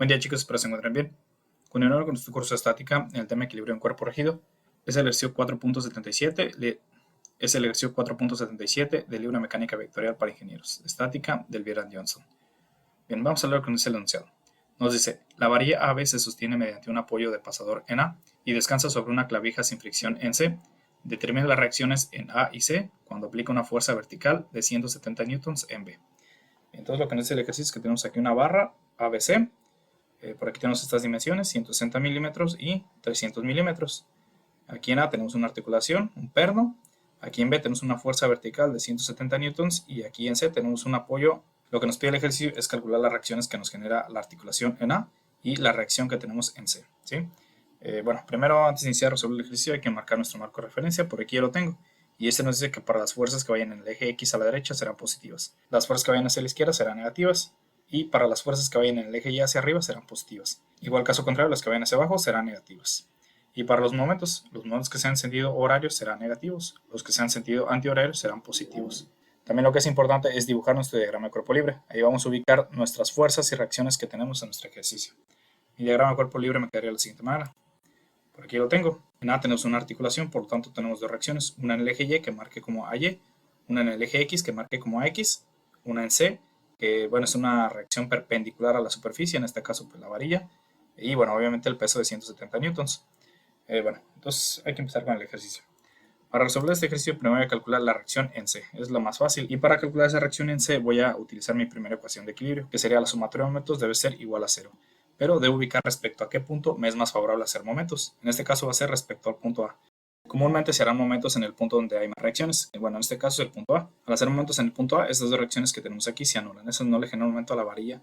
Buen día chicos, espero se encuentren bien. Continuando con nuestro curso de estática en el tema equilibrio en cuerpo rígido, es el ejercicio 4.77 del libro Mecánica Vectorial para Ingenieros, Estática del Bieran Johnson. Bien, vamos a hablar con ese enunciado. Nos dice, la varilla AB se sostiene mediante un apoyo de pasador en A y descansa sobre una clavija sin fricción en C. Determina las reacciones en A y C cuando aplica una fuerza vertical de 170 newtons en B. Entonces lo que nos dice el ejercicio es que tenemos aquí una barra ABC. Por aquí tenemos estas dimensiones, 160 milímetros y 300 milímetros. Aquí en A tenemos una articulación, un perno. Aquí en B tenemos una fuerza vertical de 170 newtons y aquí en C tenemos un apoyo. Lo que nos pide el ejercicio es calcular las reacciones que nos genera la articulación en A y la reacción que tenemos en C, ¿sí? Bueno, primero antes de iniciar a resolver el ejercicio hay que marcar nuestro marco de referencia, por aquí ya lo tengo. Y este nos dice que para las fuerzas que vayan en el eje X a la derecha serán positivas. Las fuerzas que vayan hacia la izquierda serán negativas. Y para las fuerzas que vayan en el eje Y hacia arriba serán positivas. Igual caso contrario, las que vayan hacia abajo serán negativas. Y para los momentos que sean en sentido horario serán negativos. Los que sean en sentido antihorario serán positivos. También lo que es importante es dibujar nuestro diagrama de cuerpo libre. Ahí vamos a ubicar nuestras fuerzas y reacciones que tenemos en nuestro ejercicio. Mi diagrama de cuerpo libre me quedaría de la siguiente manera. Por aquí lo tengo. En A tenemos una articulación, por lo tanto tenemos dos reacciones. Una en el eje Y que marque como AY, una en el eje X que marque como AX, una en C que bueno, es una reacción perpendicular a la superficie, en este caso pues la varilla, y bueno, obviamente el peso de 170 newtons. Bueno, entonces hay que empezar con el ejercicio. Para resolver este ejercicio primero voy a calcular la reacción en C, es lo más fácil, y para calcular esa reacción en C voy a utilizar mi primera ecuación de equilibrio, que sería la sumatoria de momentos debe ser igual a 0, pero debo ubicar respecto a qué punto me es más favorable hacer momentos. En este caso va a ser respecto al punto A. Comúnmente se harán momentos en el punto donde hay más reacciones. Bueno, en este caso es el punto A. Al hacer momentos en el punto A, estas dos reacciones que tenemos aquí se anulan. Eso no le genera un momento a la varilla.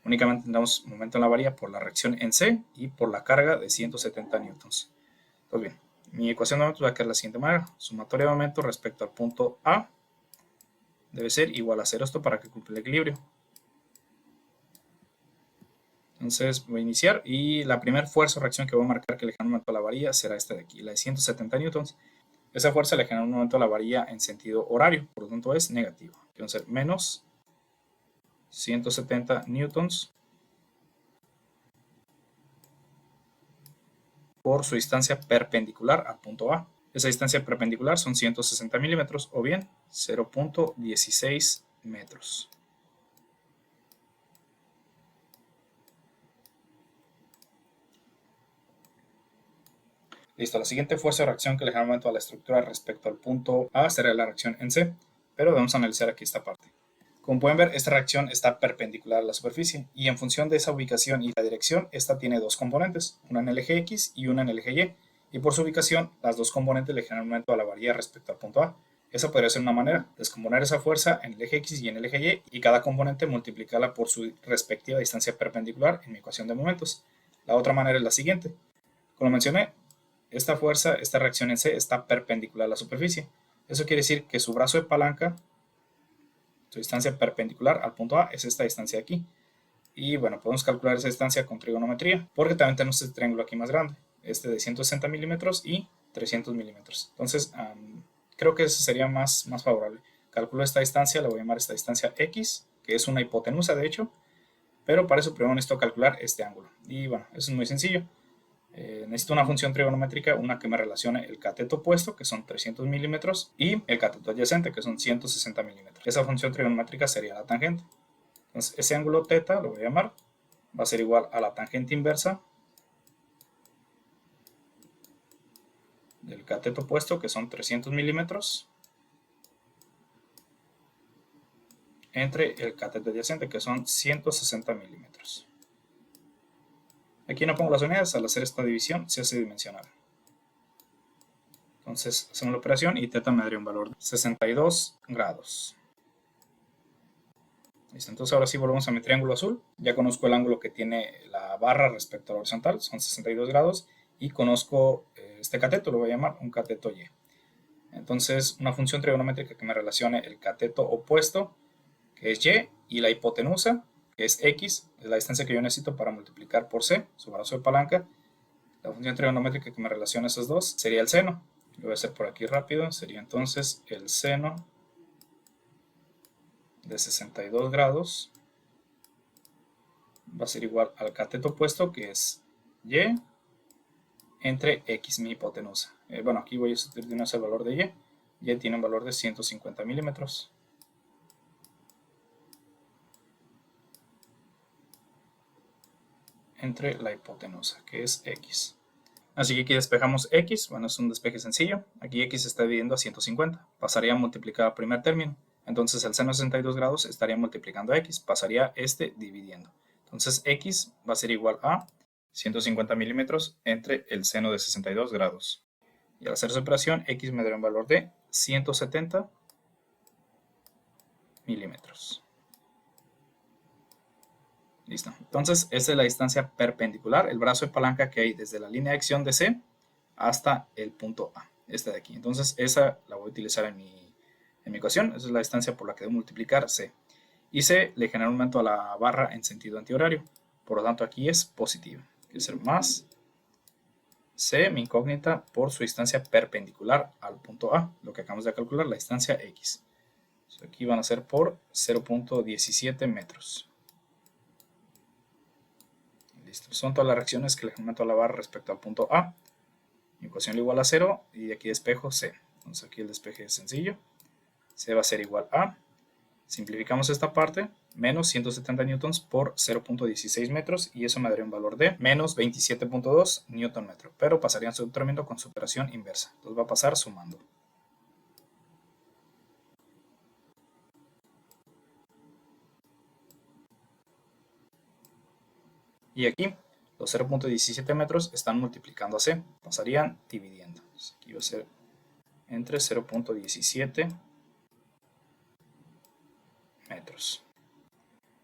Únicamente tendremos momento en la varilla por la reacción en C y por la carga de 170 newtons. Pues bien, mi ecuación de momentos va a quedar de la siguiente manera. Sumatoria de momentos respecto al punto A debe ser igual a 0. Esto para que cumpla el equilibrio. Entonces voy a iniciar y la primera fuerza o reacción que voy a marcar que le genera un momento a la varilla será esta de aquí, la de 170 newtons. Esa fuerza le genera un momento a la varilla en sentido horario, por lo tanto es negativo. Entonces menos 170 newtons por su distancia perpendicular al punto A. Esa distancia perpendicular son 160 milímetros o bien 0.16 metros. Listo, la siguiente fuerza de reacción que le genera un momento a la estructura respecto al punto A será la reacción en C, pero debemos analizar aquí esta parte. Como pueden ver, esta reacción está perpendicular a la superficie y en función de esa ubicación y la dirección, esta tiene dos componentes, una en el eje X y una en el eje Y. Y por su ubicación, las dos componentes le generan un momento a la varilla respecto al punto A. Esa podría ser una manera, descomponer esa fuerza en el eje X y en el eje Y cada componente multiplicarla por su respectiva distancia perpendicular en mi ecuación de momentos. La otra manera es la siguiente. Como mencioné, esta fuerza, esta reacción en C está perpendicular a la superficie. Eso quiere decir que su brazo de palanca, su distancia perpendicular al punto A, es esta distancia de aquí. Y bueno, podemos calcular esa distancia con trigonometría, porque también tenemos este triángulo aquí más grande, este de 160 milímetros y 300 milímetros. Entonces, creo que eso sería más favorable. Calculo esta distancia, le voy a llamar esta distancia X, que es una hipotenusa de hecho, pero para eso primero necesito calcular este ángulo. Y bueno, eso es muy sencillo. Necesito una función trigonométrica, una que me relacione el cateto opuesto, que son 300 milímetros, y el cateto adyacente, que son 160 milímetros. Esa función trigonométrica sería la tangente. Entonces, ese ángulo θ, lo voy a llamar, va a ser igual a la tangente inversa del cateto opuesto, que son 300 milímetros, entre el cateto adyacente, que son 160 milímetros. Aquí no pongo las unidades, al hacer esta división se hace dimensional. Entonces hacemos la operación y θ me daría un valor de 62 grados. Listo, entonces ahora sí volvemos a mi triángulo azul. Ya conozco el ángulo que tiene la barra respecto a la horizontal, son 62 grados. Y conozco este cateto, lo voy a llamar un cateto Y. Entonces una función trigonométrica que me relacione el cateto opuesto, que es Y, y la hipotenusa, que es X, es la distancia que yo necesito para multiplicar por C, su brazo de palanca. La función trigonométrica que me relaciona esos dos sería el seno. Lo voy a hacer por aquí rápido. Sería entonces el seno de 62 grados va a ser igual al cateto opuesto, que es Y entre X, mi hipotenusa. Bueno, aquí voy a sustituir de una vez el valor de Y. Y tiene un valor de 150 milímetros. Entre la hipotenusa, que es X. Así que aquí despejamos X, bueno, es un despeje sencillo. Aquí X se está dividiendo a 150. Pasaría a multiplicar al primer término. Entonces el seno de 62 grados estaría multiplicando a X. Pasaría este dividiendo. Entonces X va a ser igual a 150 milímetros entre el seno de 62 grados. Y al hacer esa operación, X me dará un valor de 170 milímetros. Listo. Entonces, esta es la distancia perpendicular, el brazo de palanca que hay desde la línea de acción de C hasta el punto A, esta de aquí. Entonces, esa la voy a utilizar en mi ecuación. Esa es la distancia por la que debo multiplicar C. Y C le genera un aumento a la barra en sentido antihorario. Por lo tanto, aquí es positivo. Quiere ser más C, mi incógnita, por su distancia perpendicular al punto A, lo que acabamos de calcular, la distancia X. Aquí van a ser por 0.17 metros. Listo. Son todas las reacciones que le aumento a la barra respecto al punto A. Mi ecuación es igual a 0 y de aquí despejo C. Entonces aquí el despeje es sencillo. C va a ser igual a, simplificamos esta parte, menos 170 newtons por 0.16 metros y eso me daría un valor de menos 27.2 newton metro. Pero pasarían su término con su operación inversa. Entonces va a pasar sumando. Y aquí los 0.17 metros están multiplicando a C, pasarían dividiendo. Entonces aquí va a ser entre 0.17 metros.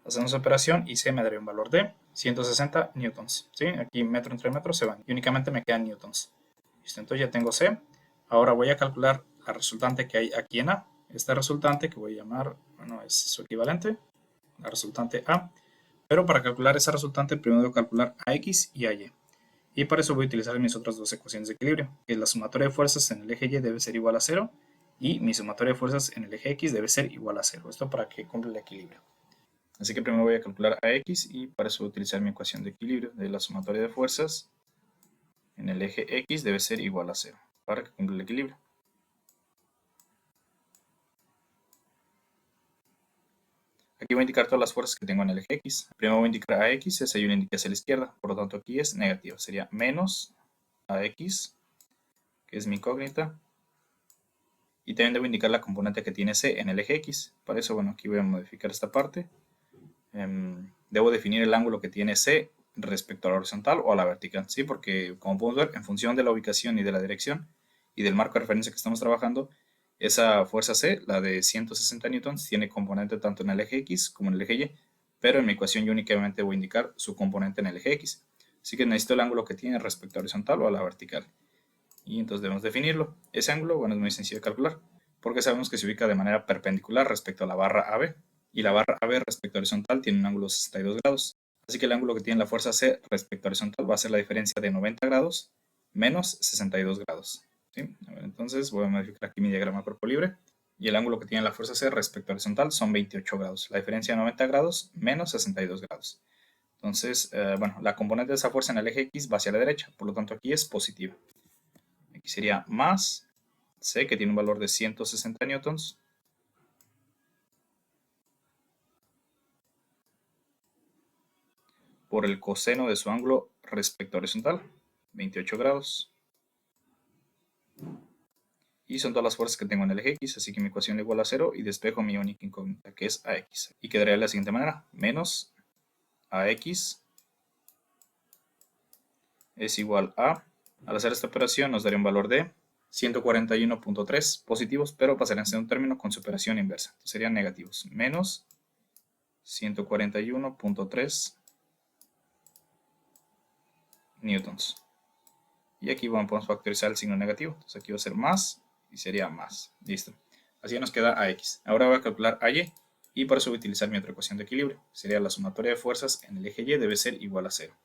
Hacemos la operación y C me daría un valor de 160 newtons. ¿Sí? Aquí metro entre metro se van y únicamente me quedan newtons. Listo, entonces ya tengo C. Ahora voy a calcular la resultante que hay aquí en A. Esta resultante que voy a llamar, bueno, es su equivalente, la resultante A. Pero para calcular esa resultante, primero debo calcular a X y a Y. Y para eso voy a utilizar mis otras dos ecuaciones de equilibrio, que la sumatoria de fuerzas en el eje Y debe ser igual a 0 y mi sumatoria de fuerzas en el eje X debe ser igual a 0. Esto para que cumpla el equilibrio. Así que primero voy a calcular a X y para eso voy a utilizar mi ecuación de equilibrio de la sumatoria de fuerzas en el eje X debe ser igual a 0 para que cumpla el equilibrio. Aquí voy a indicar todas las fuerzas que tengo en el eje X. Primero voy a indicar a X, esa yo la indiqué hacia la izquierda, por lo tanto aquí es negativo. Sería menos AX, que es mi incógnita. Y también debo indicar la componente que tiene C en el eje X. Para eso, bueno, aquí voy a modificar esta parte. Debo definir el ángulo que tiene C respecto a la horizontal o a la vertical, ¿sí? Porque, como podemos ver, en función de la ubicación y de la dirección y del marco de referencia que estamos trabajando, esa fuerza C, la de 160 newtons, tiene componente tanto en el eje X como en el eje Y, pero en mi ecuación yo únicamente voy a indicar su componente en el eje X. Así que necesito el ángulo que tiene respecto a la horizontal o a la vertical. Y entonces debemos definirlo. Ese ángulo, bueno, es muy sencillo de calcular, porque sabemos que se ubica de manera perpendicular respecto a la barra AB, y la barra AB respecto a horizontal tiene un ángulo de 62 grados. Así que el ángulo que tiene la fuerza C respecto a horizontal va a ser la diferencia de 90 grados menos 62 grados. ¿Sí? A ver, entonces voy a modificar aquí mi diagrama de cuerpo libre, y el ángulo que tiene la fuerza C respecto a horizontal son 28 grados. La diferencia de 90 grados menos 62 grados. Entonces, bueno, la componente de esa fuerza en el eje X va hacia la derecha, por lo tanto aquí es positiva. Aquí sería más C, que tiene un valor de 160 newtons, por el coseno de su ángulo respecto a horizontal, 28 grados. Y son todas las fuerzas que tengo en el eje X, así que mi ecuación es igual a 0 y despejo mi única incógnita, que es AX. Y quedaría de la siguiente manera, menos AX es igual a, al hacer esta operación nos daría un valor de 141.3 positivos, pero pasarían a ser un término con su operación inversa. Entonces serían negativos, menos 141.3 newtons. Y aquí podemos factorizar el signo negativo. Entonces aquí va a ser más y sería más. Listo. Así nos queda AX. Ahora voy a calcular AY y por eso voy a utilizar mi otra ecuación de equilibrio. Sería la sumatoria de fuerzas en el eje Y debe ser igual a 0.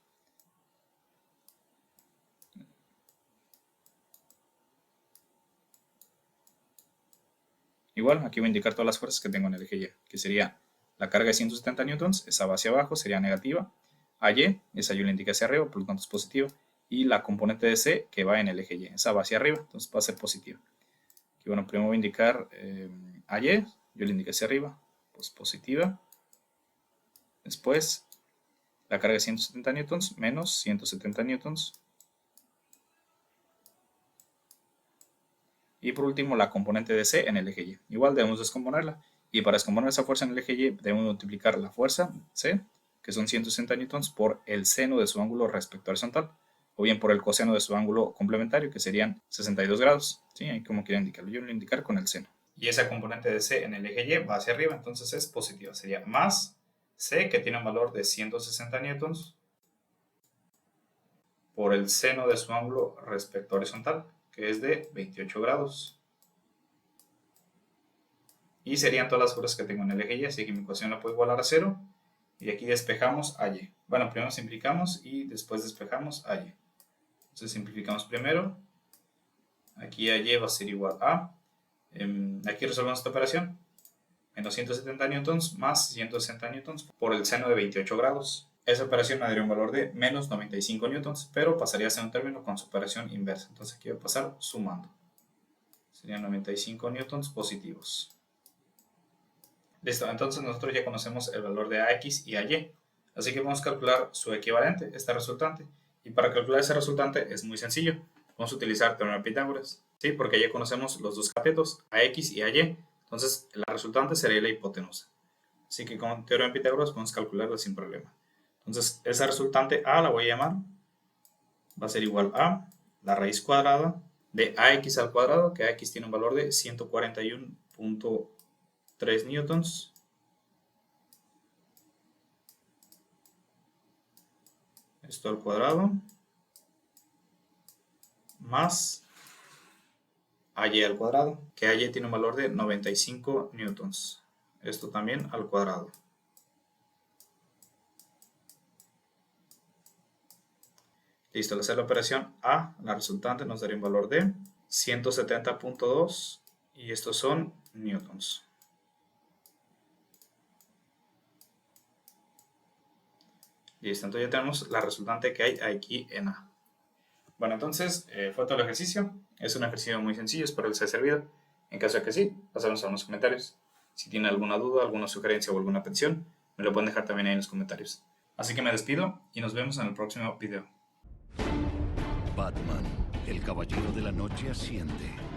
Igual, aquí voy a indicar todas las fuerzas que tengo en el eje Y, que sería la carga de 170 newtons, esa va hacia abajo, sería negativa, a Y, esa yo le indiqué hacia arriba, por lo tanto es positiva, y la componente de C que va en el eje Y, esa va hacia arriba, entonces va a ser positiva. Aquí, bueno, primero voy a indicar a Y, yo le indiqué hacia arriba, pues positiva. Después, la carga de 170 newtons menos 170 newtons. Y por último, la componente de C en el eje Y. Igual debemos descomponerla. Y para descomponer esa fuerza en el eje Y, debemos multiplicar la fuerza C, que son 160 newtons, por el seno de su ángulo respecto a horizontal. O bien por el coseno de su ángulo complementario, que serían 62 grados. ¿Sí? Ahí como quiera indicarlo. Yo lo voy a indicar con el seno. Y esa componente de C en el eje Y va hacia arriba, entonces es positiva. Sería más C, que tiene un valor de 160 newtons, por el seno de su ángulo respecto a horizontal, que es de 28 grados. Y serían todas las fuerzas que tengo en el eje Y, así que mi ecuación la puedo igualar a 0. Y aquí despejamos a Y. Bueno, primero simplificamos y después despejamos a Y. Entonces simplificamos primero. Aquí a Y va a ser igual a... aquí resolvemos esta operación. Menos 170 newtons más 160 newtons por el seno de 28 grados. Esa operación me daría un valor de menos 95 newtons, pero pasaría a ser un término con su operación inversa. Entonces aquí voy a pasar sumando. Serían 95 newtons positivos. Listo, entonces nosotros ya conocemos el valor de AX y AY. Así que vamos a calcular su equivalente, esta resultante. Y para calcular ese resultante es muy sencillo. Vamos a utilizar teorema de Pitágoras. ¿Sí? Porque ya conocemos los dos catetos, AX y AY. Entonces la resultante sería la hipotenusa. Así que con teorema de Pitágoras podemos calcularla sin problema. Entonces esa resultante A la voy a llamar, va a ser igual a la raíz cuadrada de AX al cuadrado, que AX tiene un valor de 141.3 newtons, esto al cuadrado, más AY al cuadrado, que AY tiene un valor de 95 newtons, esto también al cuadrado. Listo, al hacer la operación A, la resultante nos daría un valor de 170.2 y estos son newtons. Listo, entonces ya tenemos la resultante que hay aquí en A. Bueno, entonces fue todo el ejercicio. Es un ejercicio muy sencillo, espero les haya servido. En caso de que sí, pásanos en los comentarios. Si tienen alguna duda, alguna sugerencia o alguna petición, me lo pueden dejar también ahí en los comentarios. Así que me despido y nos vemos en el próximo video. Batman, el caballero de la noche asciende.